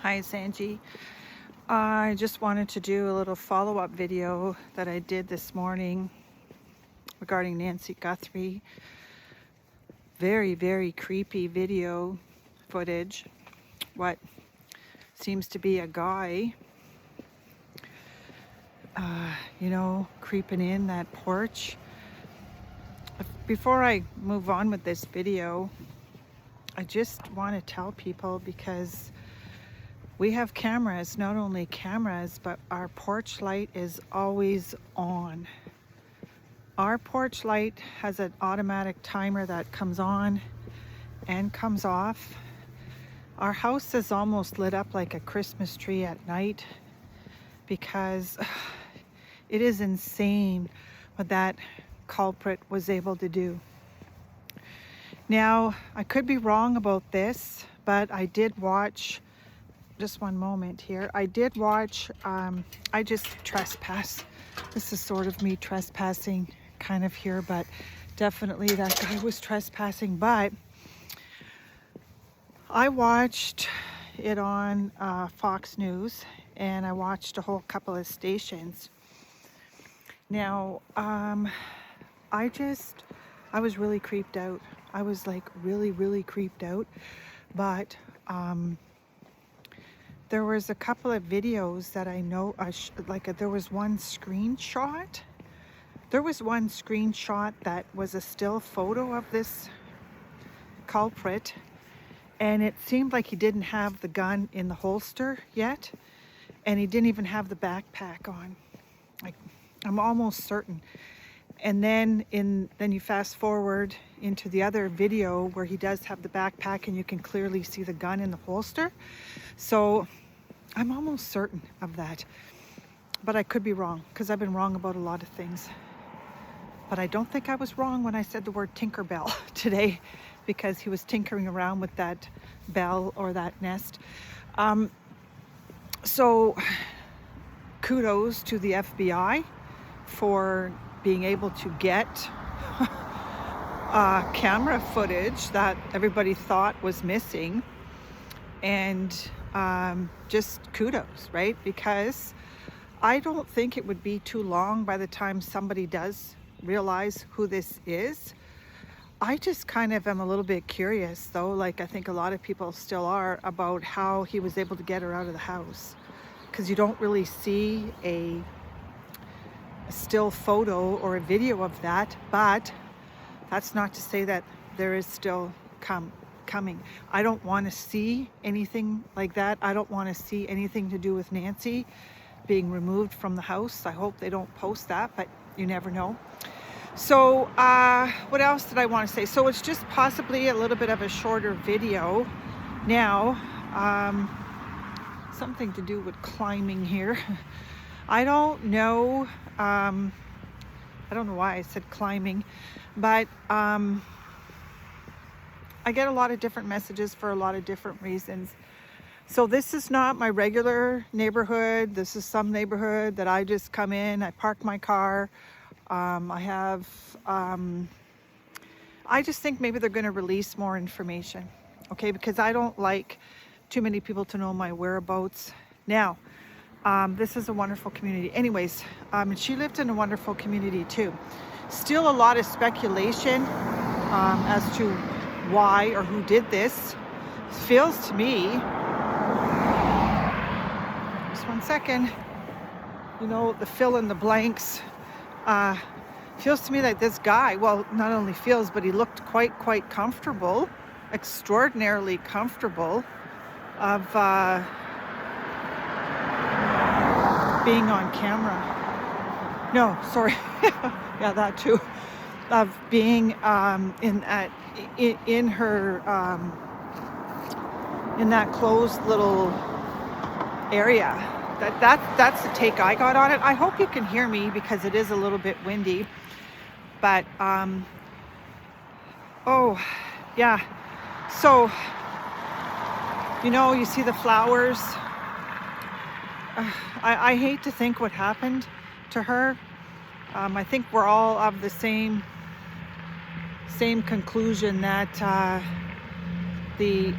Hi, it's Angie. I just wanted to do a little follow-up video that I did this morning regarding Nancy Guthrie. Very, very creepy video footage. What seems to be a guy, creeping in that porch. Before I move on with this video, I just want to tell people, because we have cameras, not only cameras, but our porch light is always on. Our porch light has an automatic timer that comes on and comes off. Our house is almost lit up like a Christmas tree at night, because it is insane what that culprit was able to do. Now, I could be wrong about this, but I did watch, just one moment here, I did watch, I just trespass. This is sort of me trespassing kind of here, but definitely that guy was trespassing. But I watched it on Fox News, and I watched a whole couple of stations. Now, I was really creeped out. I was like really, really creeped out. But there was a couple of videos that I know, there was one screenshot. There was one screenshot that was a still photo of this culprit, and it seemed like he didn't have the gun in the holster yet, and he didn't even have the backpack on. Like, I'm almost certain. And then you fast forward into the other video where he does have the backpack and you can clearly see the gun in the holster. So I'm almost certain of that, but I could be wrong, because I've been wrong about a lot of things. But I don't think I was wrong when I said the word Tinkerbell today, because he was tinkering around with that bell or that nest. So kudos to the FBI for being able to get camera footage that everybody thought was missing, and just kudos, right? Because I don't think it would be too long by the time somebody does realize who this is. I just kind of am a little bit curious, though, like I think a lot of people still are, about how he was able to get her out of the house, because you don't really see a still photo or a video of that. But that's not to say that there is still coming. I don't want to see anything like that. I don't want to see anything to do with Nancy being removed from the house. I hope they don't post that, but you never know. So what else did I want to say? So it's just possibly a little bit of a shorter video now. Something to do with climbing here. I don't know. I don't know why I said climbing, but I get a lot of different messages for a lot of different reasons. So this is not my regular neighborhood. This is some neighborhood that I just come in, I park my car. I just think maybe they're going to release more information, okay? Because I don't like too many people to know my whereabouts. Now, this is a wonderful community. Anyways, and she lived in a wonderful community too. Still a lot of speculation as to why or who did this. Feels to me, just one second, the fill in the blanks. Feels to me like this guy, well, not only feels, but he looked quite comfortable, extraordinarily comfortable of being on camera. No, sorry. Yeah, that too. Of being in that closed little area. That's the take I got on it. I hope you can hear me, because it is a little bit windy. But oh yeah. So you see the flowers. I hate to think what happened to her. I think we're all of the same conclusion that the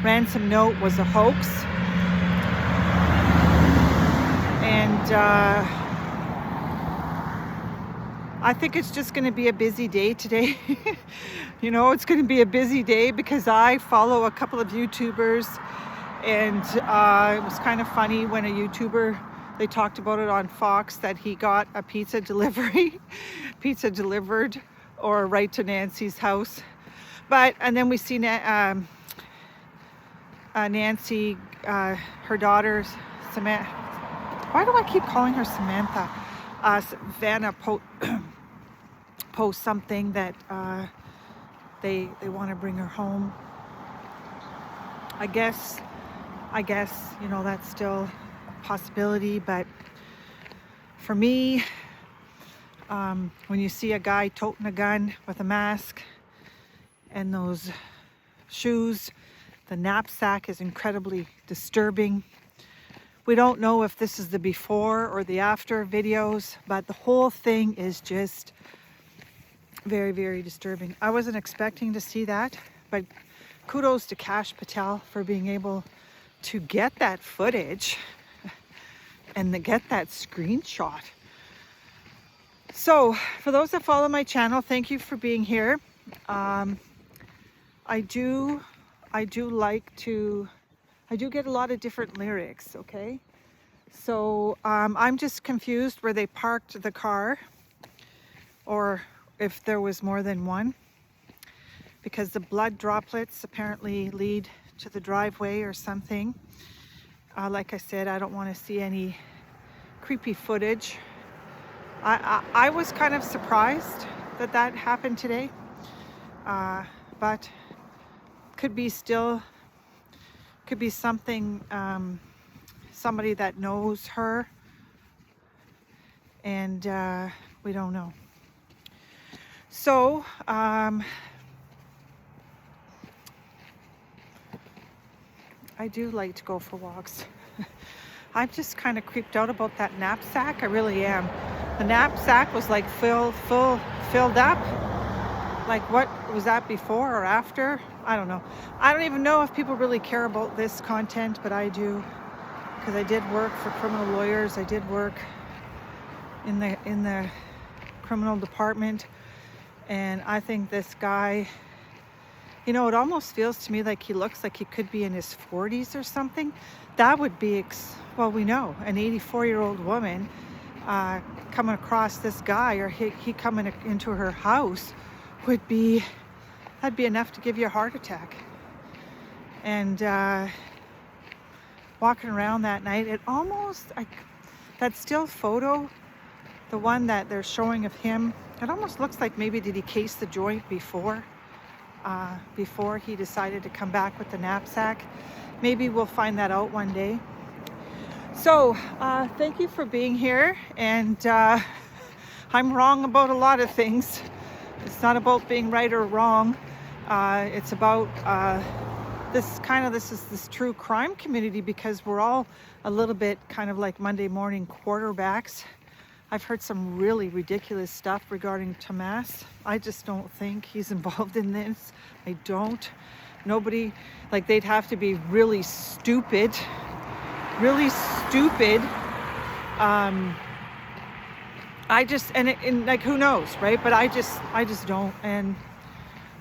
ransom note was a hoax. And I think it's just going to be a busy day today. You know, it's going to be a busy day because I follow a couple of YouTubers, and it was kind of funny when a YouTuber, they talked about it on Fox, that he got a pizza delivery, pizza delivered, or right to Nancy's house. And then we see Nancy, her daughter, Samantha. Why do I keep calling her Samantha? Vanna post something that they want to bring her home. I guess, you know, that's still a possibility, but for me, when you see a guy toting a gun with a mask and those shoes, the knapsack is incredibly disturbing. We don't know if this is the before or the after videos, but the whole thing is just very, very disturbing. I wasn't expecting to see that, but kudos to Kash Patel for being able to get that footage and to get that screenshot. So for those that follow my channel, thank you for being here. I do get a lot of different lyrics, okay? So I'm just confused where they parked the car, or if there was more than one, because the blood droplets apparently lead to the driveway or something. Like I said, I don't want to see any creepy footage. I was kind of surprised that happened today, but could be something, somebody that knows her, and we don't know. So I do like to go for walks. I'm just kind of creeped out about that knapsack. I really am. The knapsack was like filled up. Like, what was that, before or after? I don't know. I don't even know if people really care about this content, but I do, because I did work for criminal lawyers. I did work in the criminal department, and I think this guy, you know, it almost feels to me like he looks like he could be in his 40s or something. That would be, well, we know an 84-year-old woman coming across this guy, or he coming into her house, that'd be enough to give you a heart attack. And walking around that night, it almost, that still photo, the one that they're showing of him, it almost looks like maybe did he case the joint before he decided to come back with the knapsack. Maybe we'll find that out one day. So thank you for being here, and I'm wrong about a lot of things. It's not about being right or wrong. It's about this true crime community, because we're all a little bit kind of like Monday morning quarterbacks. I've heard some really ridiculous stuff regarding Tomas. I just don't think he's involved in this. I don't. Nobody, like, they'd have to be really stupid. And like, who knows, right? But I just don't. And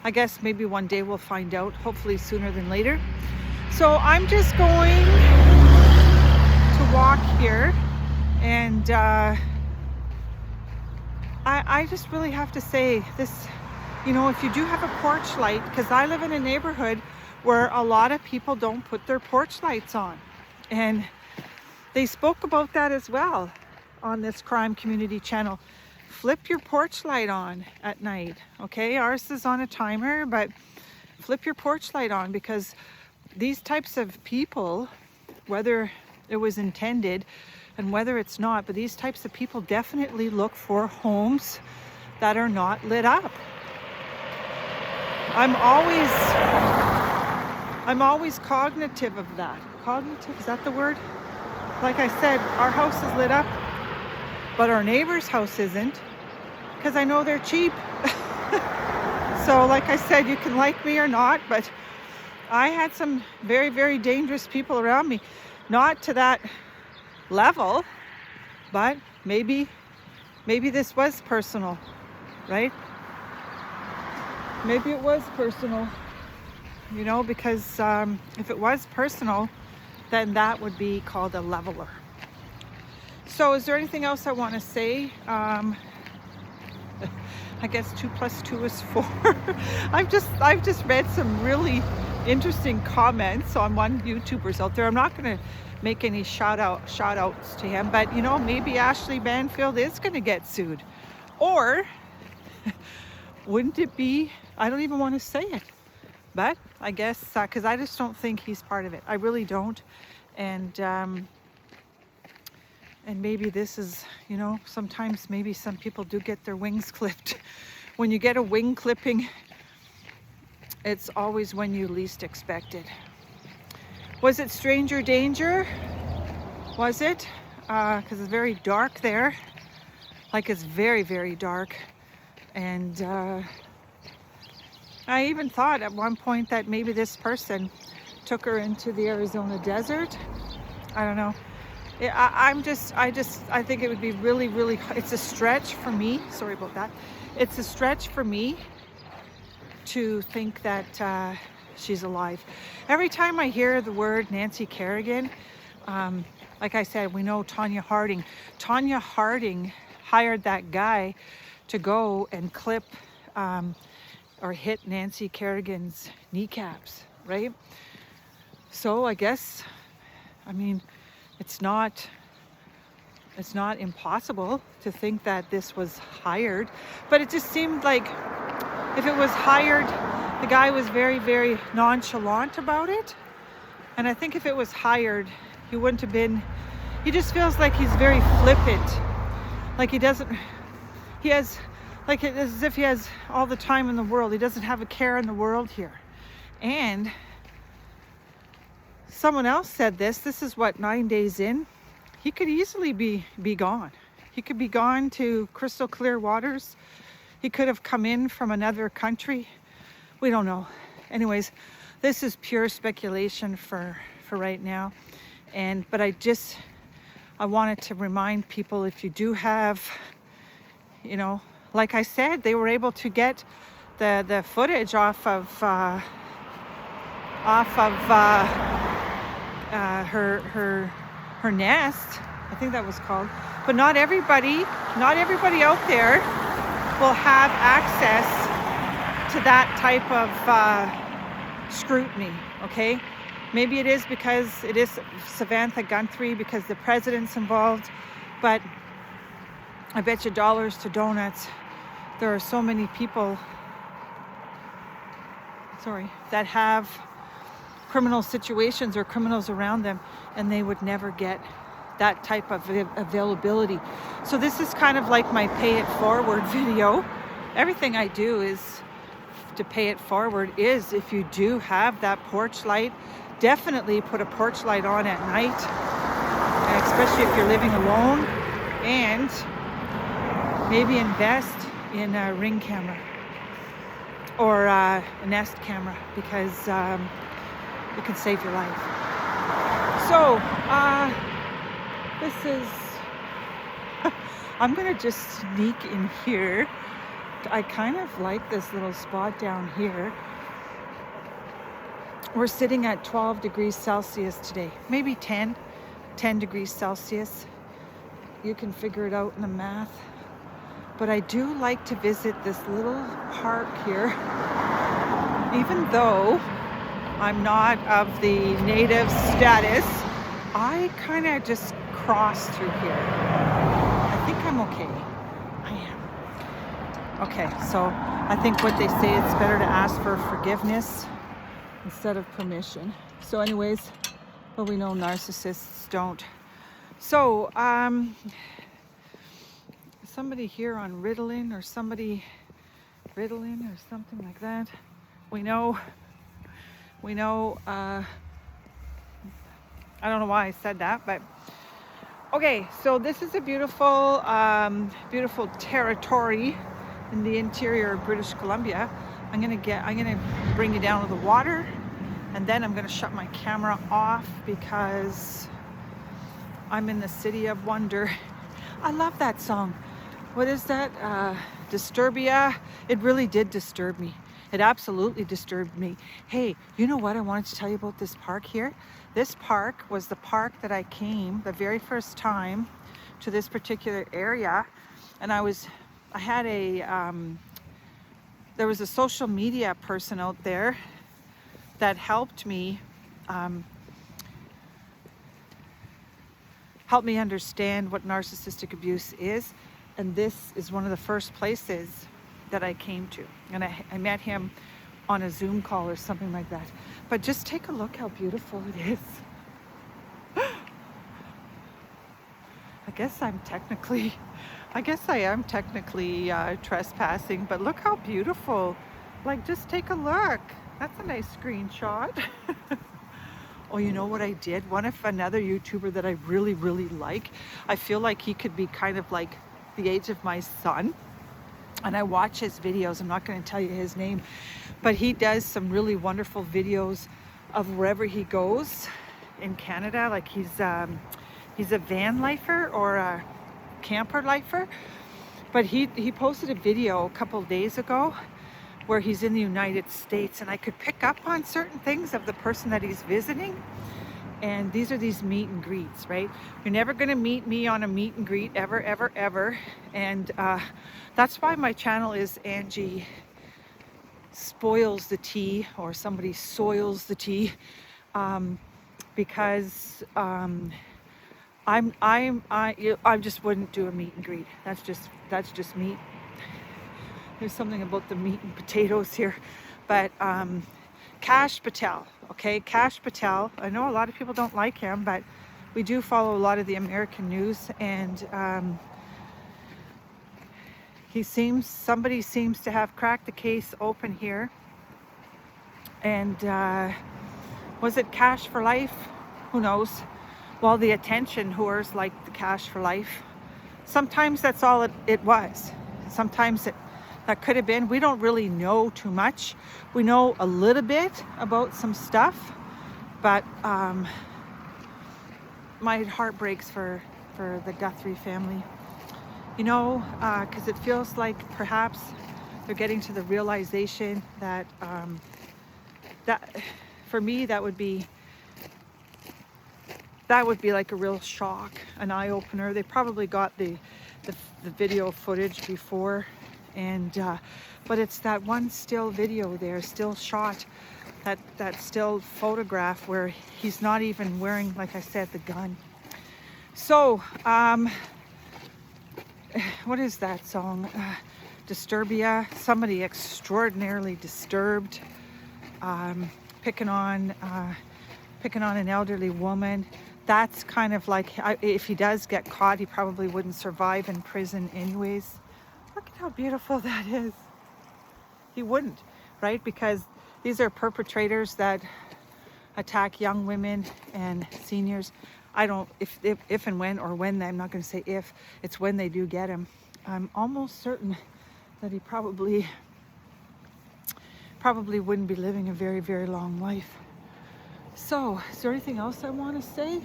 I guess maybe one day we'll find out, hopefully sooner than later. So I'm just going to walk here, and I just really have to say this, you know, if you do have a porch light, because I live in a neighborhood where a lot of people don't put their porch lights on, and they spoke about that as well on this crime community channel. Flip your porch light on at night, okay? Ours is on a timer, but flip your porch light on, because these types of people, whether it was intended and whether it's not, but these types of people definitely look for homes that are not lit up. I'm always cognitive of that. Cognitive, is that the word? Like I said, our house is lit up, but our neighbor's house isn't, because I know they're cheap. So like I said, you can like me or not, but I had some very, very dangerous people around me. Not to that level, but maybe this was personal, right? Maybe it was personal, because if it was personal, then that would be called a leveler. So is there anything else I want to say? I guess 2 + 2 is 4. I've just read some really interesting comments on one YouTuber's out there. I'm not going to make any shout outs to him, but maybe Ashley Banfield is going to get sued. Or wouldn't it be, I don't even want to say it, but I guess because I just don't think he's part of it. I really don't. And maybe this is, sometimes maybe some people do get their wings clipped. When you get a wing clipping, it's always when you least expect it. Was it stranger danger? Was it? Because it's very dark there. Like it's very, very dark. And I even thought at one point that maybe this person took her into the Arizona desert. I don't know. I think it would be really, really, it's a stretch for me. Sorry about that. It's a stretch for me to think that she's alive. Every time I hear the word Nancy Kerrigan, like I said, we know Tonya Harding. Tonya Harding hired that guy to go and clip or hit Nancy Kerrigan's kneecaps, right? So I guess, it's not impossible to think that this was hired, but it just seemed like if it was hired, the guy was very, very nonchalant about it. And I think if it was hired, he wouldn't have been, he just feels like he's very flippant. Like as if he has all the time in the world. He doesn't have a care in the world here. And someone else said this is what, 9 days in? He could easily be gone. He could be gone to crystal clear waters. He could have come in from another country. We don't know. Anyways, this is pure speculation for right now. But I wanted to remind people, if you do have, like I said, they were able to get the footage off of her nest, I think that was called. But not everybody out there will have access to that type of scrutiny, okay? Maybe it is because it is Samantha Guthrie, because the president's involved, but I bet you dollars to donuts, there are so many people, that have criminal situations or criminals around them, and they would never get that type of availability. So this is kind of like my pay it forward video. Everything I do is to pay it forward. Is if you do have that porch light, definitely put a porch light on at night, especially if you're living alone, and maybe invest in a Ring camera or a Nest camera, because it can save your life. So this is I'm gonna just sneak in here. I kind of like this little spot down here. We're sitting at 12 degrees Celsius today, maybe 10 degrees Celsius. You can figure it out in the math. But I do like to visit this little park here, even though I'm not of the native status. I kind of just cross through here. I think I'm okay. I am. Okay, so I think what they say, it's better to ask for forgiveness instead of permission. So anyways, but we know narcissists don't. So somebody here on Ritalin or something like that. We know I don't know why I said that, but okay, so this is a beautiful territory in the interior of British Columbia. I'm gonna bring you down to the water, And then I'm going to shut my camera off because I'm in the city of wonder. I love that song. What is that? Disturbia. It really did disturb me. It absolutely disturbed me. Hey, you know what I wanted to tell you about this park here? This park was the park that I came the very first time to this particular area. And there was a social media person out there that helped me understand what narcissistic abuse is. And this is one of the first places that I came to. And I met him on a Zoom call or something like that. But just take a look how beautiful it is. I guess I am technically trespassing, but look how beautiful. Like, just take a look. That's a nice screenshot. Oh, you know what I did? Another YouTuber that I really, really like. I feel like he could be kind of like the age of my son. And I watch his videos. I'm not going to tell you his name, but he does some really wonderful videos of wherever he goes in Canada. Like he's a van lifer or a camper lifer. But he posted a video a couple days ago where he's in the United States, and I could pick up on certain things of the person that he's visiting. And these are these meet and greets, right? You're never going to meet me on a meet and greet ever, ever, ever. And that's why my channel is Angie Spoils the Tea, or somebody soils the tea, because I just wouldn't do a meet and greet. That's just me. There's something about the meat and potatoes here, but Kash Patel, okay, Kash Patel. I know a lot of people don't like him, but we do follow a lot of the American news, and somebody seems to have cracked the case open here. And was it Cash for Life? Who knows? Well, the attention whores like the Cash for Life. Sometimes that's all it was. Sometimes that could have been. We don't really know too much. We know a little bit about some stuff, but my heart breaks for the Guthrie family. You know, because it feels like perhaps they're getting to the realization that that for me that would be like a real shock, an eye-opener. They probably got the video footage before, and but it's that one still video there, still shot, that still photograph where he's not even wearing, like I said, the gun. So what is that song? Disturbia. Somebody extraordinarily disturbed, picking on an elderly woman. That's kind of like, if he does get caught, he probably wouldn't survive in prison anyways. Look at how beautiful that is. He wouldn't, right? Because these are perpetrators that attack young women and seniors. I don't, if and when, or when, I'm not going to say if, it's when they do get him. I'm almost certain that he probably wouldn't be living a very, very long life. So, is there anything else I want to say?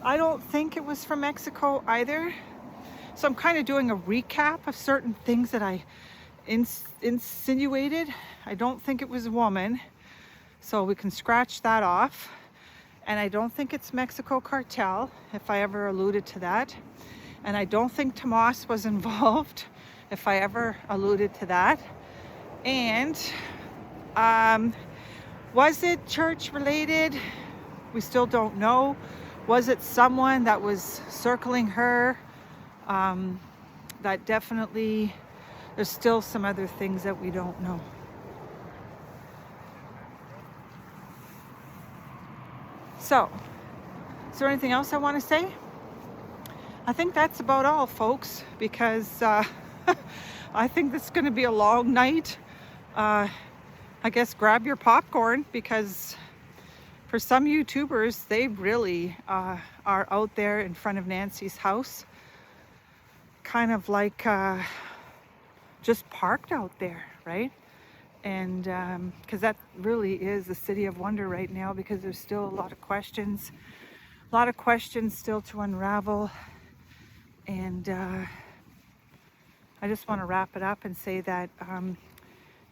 I don't think it was from Mexico either. So I'm kind of doing a recap of certain things that I insinuated. I don't think it was a woman. So we can scratch that off. And I don't think it's Mexico cartel, if I ever alluded to that. And I don't think Tomas was involved, if I ever alluded to that. And was it church related? We still don't know. Was it someone that was circling her? That definitely, there's still some other things that we don't know. So, is there anything else I want to say? I think that's about all, folks, because I think this is going to be a long night. I guess grab your popcorn, because for some YouTubers, they really are out there in front of Nancy's house, kind of like just parked out there, right? And because that really is the city of wonder right now, because there's still a lot of questions still to unravel. And I just want to wrap it up and say that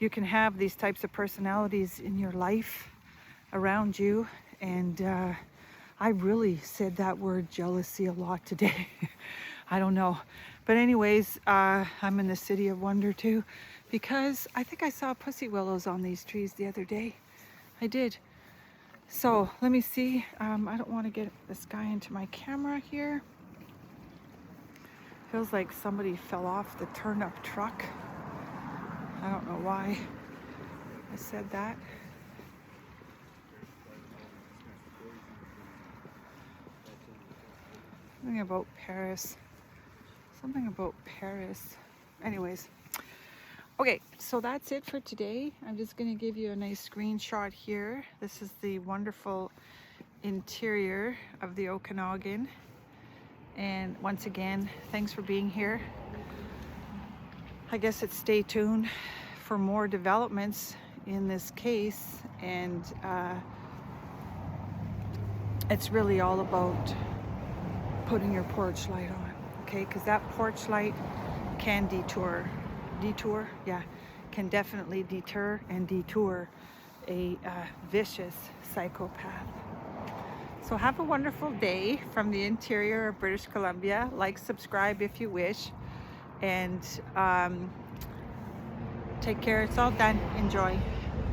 you can have these types of personalities in your life around you. And I really said that word jealousy a lot today. I don't know. But anyways, I'm in the city of wonder too, because I think I saw pussy willows on these trees the other day. I did. So let me see. I don't want to get this guy into my camera here. Feels like somebody fell off the turnip truck. I don't know why I said that. Something about Paris. Something about Paris. Anyways. Okay, so that's it for today. I'm just going to give you a nice screenshot here. This is the wonderful interior of the Okanagan. And once again, thanks for being here. I guess it's stay tuned for more developments in this case. And it's really all about putting your porch light on, okay? Because that porch light can can definitely deter and detour a vicious psychopath. So have a wonderful day from the interior of British Columbia. Like, subscribe if you wish, and take care. It's all done. Enjoy.